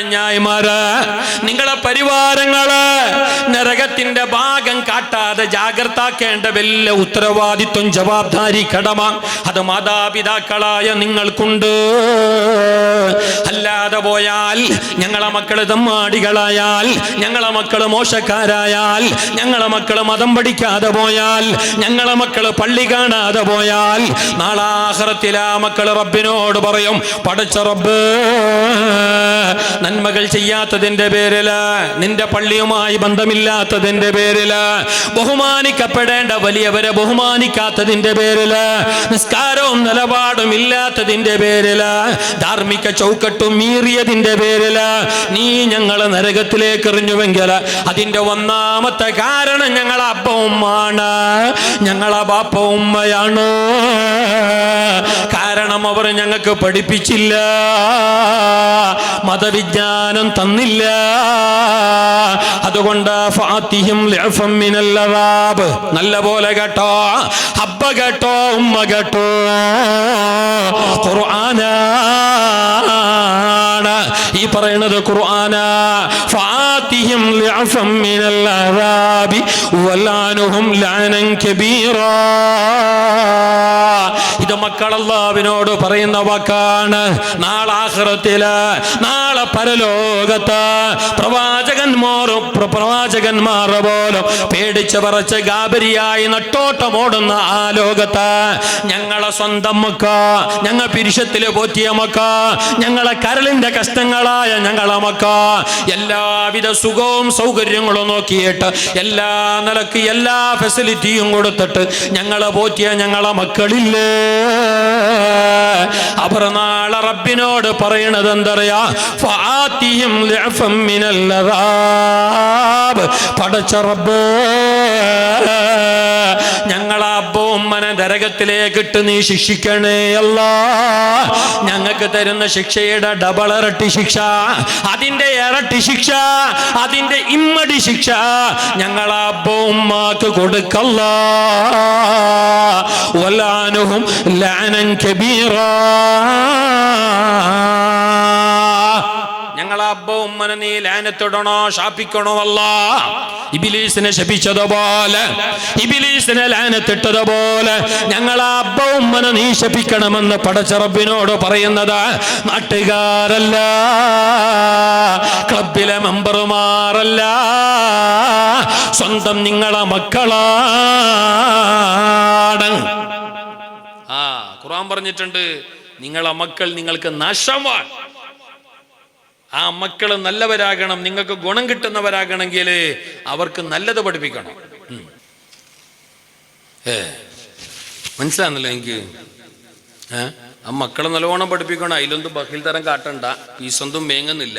ചങ്ങായിമാര്, നിങ്ങളെ പരിവാരങ്ങള് നരകത്തിന്റെ ഭാഗം കാട്ടാതെ ജാഗ്രതാക്കേണ്ട വലിയ ഉത്തരവാദിത്വം, ജവാബ്ദാരി, കടമ അത് മാതാപിതാക്കളായ നിങ്ങൾക്കുണ്ട്. അല്ലാതെ പോയാൽ, ഞങ്ങളെ മക്കള് തമ്മാടികളായാൽ, ഞങ്ങളെ മക്കള് മോശക്കാരായാൽ, ഞങ്ങളെ മക്കള് മതം പഠിക്കാതെ പോയാൽ, ഞങ്ങളെ മക്കള് പള്ളി കാണാതെ പോയാൽ, നാളെ ആഖിറത്തിൽ ആ മക്കള് റബ്ബിനോട് പറയും, പടച്ച റബ്ബ്, നന്മകൾ ചെയ്യാത്തതിന്റെ പേരില്, നിന്റെ പള്ളിയുമായി ബന്ധമില്ലാത്തതിന്റെ പേരില്, ബഹുമാനിക്കപ്പെടേണ്ട വലിയവരെ ബഹുമാനിക്കാത്തതിന്റെ പേരില്, നിസ്കാരവും നിലപാടും ഇല്ലാത്തതിന്റെ പേരില്, ധാർമ്മിക ചൗക്കട്ടും മീറിയതിന്റെ പേരില് നീ ഞങ്ങളെ നരകത്തിലേക്ക് എറിഞ്ഞുവെങ്കിൽ അതിന്റെ ഒന്നാമത്തെ കാരണം ഞങ്ങളെ അപ്പ ഉമ്മാണ്, ഞങ്ങളെ ബാപ്പ ഉമ്മയാണ്. കാരണം അവർ ഞങ്ങൾക്ക് പഠിപ്പിച്ചില്ല, മതവിജ്ഞാനം തന്നില്ല. അതുകൊണ്ട് ഫാത്തിഹിം ലഅഫം മിനൽ അദാബ്. നല്ല പോലെ കേട്ടോ, അബ്ബ കേട്ടോ, ഉമ്മ കേട്ടോ, ഖുർആനാണ് ഈ പറയുന്നത്, ഖുർആനാ. ഫാത്തിഹിം ലഅഫം മിനൽ അദാബി വലാനുഹും ലഅനൻ കബീറാ. ഇത് മക്കൾ അല്ലാഹുവിനോട് പറയുന്ന വാക്കാണ്. നാളെ ആഖിറത്തില്, നാളെ പരലോകത്ത് പ്രവാചകന്മാർ പോലും പേടിച്ച് പറച്ച് ഗാബരിയായി നട്ടോട്ടമോടുന്ന ആ ലോകത്ത് ഞങ്ങളെ സ്വന്തം മക്ക, ഞങ്ങൾ പിരിശത്തില് പോറ്റിയ മക്ക, ഞങ്ങളെ കരളിന്റെ കഷ്ടങ്ങളായ ഞങ്ങളെ മക്ക, എല്ലാവിധ സുഖവും സൗകര്യങ്ങളും നോക്കിയിട്ട് എല്ലാ നിലക്ക് എല്ലാ ഫെസിലിറ്റിയും കൊടുത്തിട്ട് ഞങ്ങളെ പോറ്റിയ ഞങ്ങളെ മക്കളില്ലേ, അവർ നാളെ റബ്ബിനോട് പറയണത് എന്തറിയാ, ഫാത്തിഹിം ലഅഫം മിനൽ അദാബ്. പടച്ച റബ്ബ്, ഞങ്ങളെ അബ്ബ ഉമ്മനെ നരകത്തിലേക്ക് ഇട്ട് നീ ശിക്ഷിക്കണേ അല്ലാ. ഞങ്ങൾക്ക് തരുന്ന ശിക്ഷയുടെ ഡബിൾ ഇരട്ടി ശിക്ഷ, അതിന്റെ ഇരട്ടി ശിക്ഷ, അതിന്റെ ഇമ്മടി ശിക്ഷ ഞങ്ങളെ അബ്ബ ഉമ്മാക്ക് കൊടുക്കല്ലാ. വലാനുഹും ലഅനൻ കബീറാ. ഞങ്ങളെ അബ്ബ ഉമ്മനെ നീ ലാനത്തിടണോ, ശാപിക്കണോ അല്ലാ. ഇബ്ലീസിനെ ശപിച്ചതുപോലെ, ഇബ്ലീസിനെ ലാനത്തിട്ടതുപോലെ ഞങ്ങളെ അബ്ബ ഉമ്മനെ നീ ശപിക്കണമെന്ന് പടച്ച റബ്ബിനോട് പറയുന്നത് നാട്ടുകാരല്ല, ക്ലബിലെ മെമ്പർമാരല്ല, സ്വന്തം നിങ്ങളെ മക്കളാണ്. ഖുർആൻ പറഞ്ഞിട്ടുണ്ട്, നിങ്ങളെ മക്കൾ നിങ്ങൾക്ക് നാശമാണ്. ആ മക്കള് നല്ലവരാകണം, നിങ്ങൾക്ക് ഗുണം കിട്ടുന്നവരാകണമെങ്കിൽ അവർക്ക് നല്ലത് പഠിപ്പിക്കണം. മനസ്സിലാകുന്നല്ലോ എനിക്ക്. ആ മക്കളെ നല്ലവണ്ണം പഠിപ്പിക്കണം. അതിലൊന്നും ബഹിൽ തരം കാട്ടണ്ട, ഫീസൊന്നും മേങ്ങുന്നില്ല.